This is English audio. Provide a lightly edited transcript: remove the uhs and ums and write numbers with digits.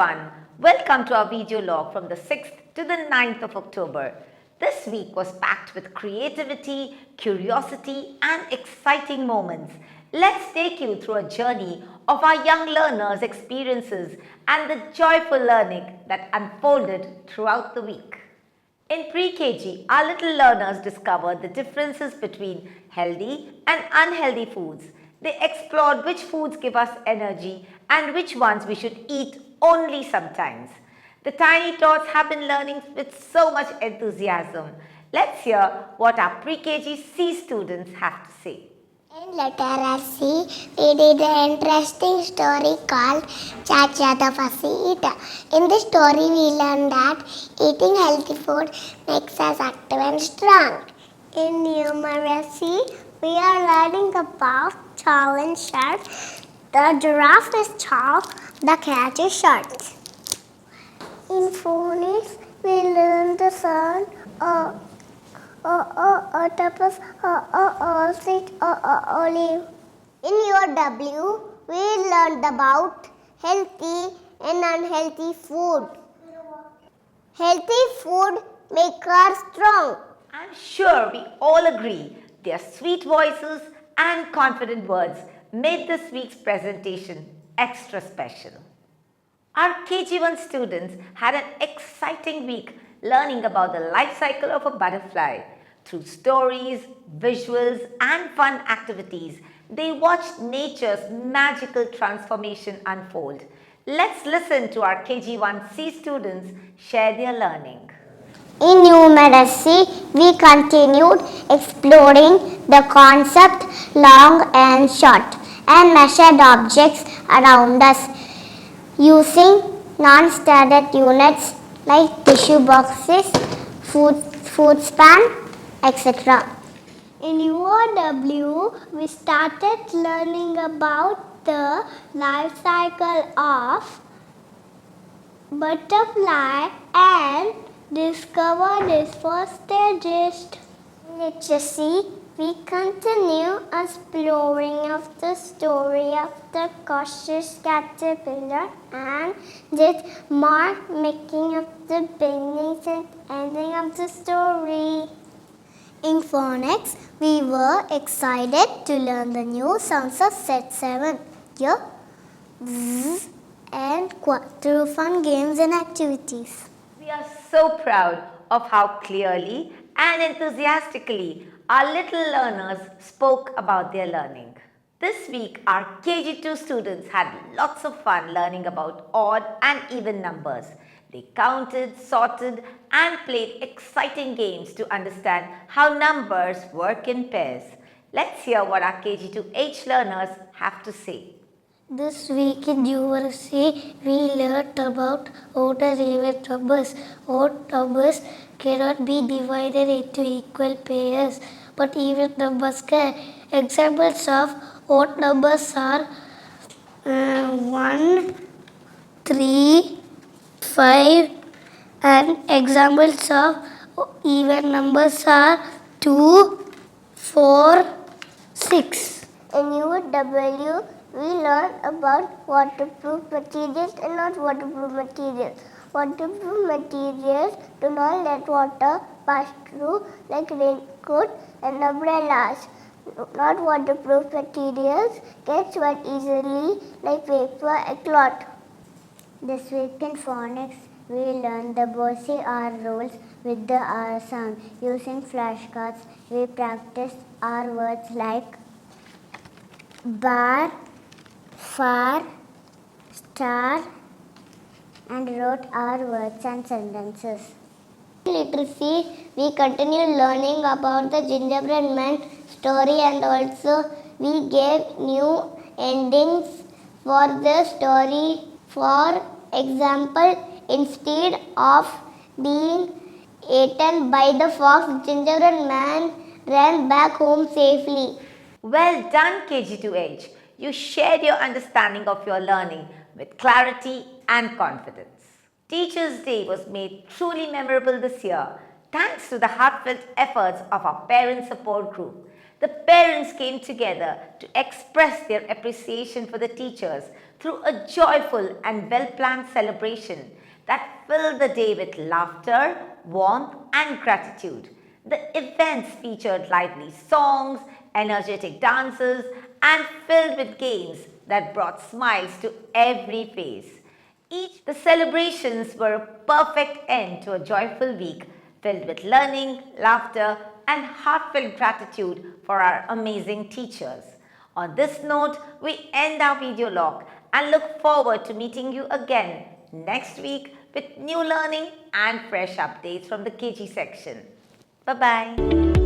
everyone. Welcome to our video log from the 6th to the 9th of October. This week was packed with creativity, curiosity and exciting moments. Let's take you through a journey of our young learners' experiences and the joyful learning that unfolded throughout the week. In pre-KG, our little learners discovered the differences between healthy and unhealthy foods. They explored which foods give us energy and which ones we should eat only sometimes. The tiny tots have been learning with so much enthusiasm. Let's hear what our pre-KG C students have to say. In letter C, we did an interesting story called Chacha the Fussy Eater. In this story, we learned that eating healthy food makes us active and strong. In numeracy, we are learning about tall and short. The giraffe is tall, the cat is short. In phonics, we learn the sound octopus, ostrich, olive. In your W, we learned about healthy and unhealthy food. Healthy food makes us strong. I'm sure we all agree their sweet voices and confident words made this week's presentation extra special. Our KG1 students had an exciting week learning about the life cycle of a butterfly. Through stories, visuals and fun activities, they watched nature's magical transformation unfold. Let's listen to our KG1C students share their learning. In numeracy, we continued exploring the concept long and short and measured objects around us using non-standard units like tissue boxes, food span, etc. In UOW, we started learning about the life cycle of butterfly and discovered its first stages. In HSC, we continue exploring of the story of the cautious caterpillar and did more making of the beginnings and ending of the story. In phonics, we were excited to learn the new sounds of set 7, y, z, and q through fun games and activities. We are so proud of how clearly and enthusiastically our little learners spoke about their learning. This week, our KG2 students had lots of fun learning about odd and even numbers. They counted, sorted and played exciting games to understand how numbers work in pairs. Let's hear what our KG2H learners have to say. This week in numeracy, we learned about odd and even numbers. Odd numbers cannot be divided into equal pairs, but even numbers can. Examples of odd numbers are 1, 3, 5, and examples of even numbers are 2, 4, 6. In UW, we learn about waterproof materials and not waterproof materials. Waterproof materials do not let water pass through like raincoat and umbrellas. Not waterproof materials get wet easily like paper and cloth. This week in phonics, we learned the Bossy R rules with the R sound. Using flashcards, we practiced R words like bar, far, star, and wrote our words and sentences. In literacy, we continue learning about the gingerbread man story and also we gave new endings for the story. For example, instead of being eaten by the fox, gingerbread man ran back home safely. Well done KG2H. You shared your understanding of your learning with clarity and confidence. Teachers' Day was made truly memorable this year thanks to the heartfelt efforts of our parent support group. The parents came together to express their appreciation for the teachers through a joyful and well-planned celebration that filled the day with laughter, warmth, and gratitude. The events featured lively songs, energetic dances, and filled with games that brought smiles to every face. The celebrations were a perfect end to a joyful week filled with learning, laughter, and heartfelt gratitude for our amazing teachers. On this note, we end our video log and look forward to meeting you again next week with new learning and fresh updates from the KG section. Bye-bye.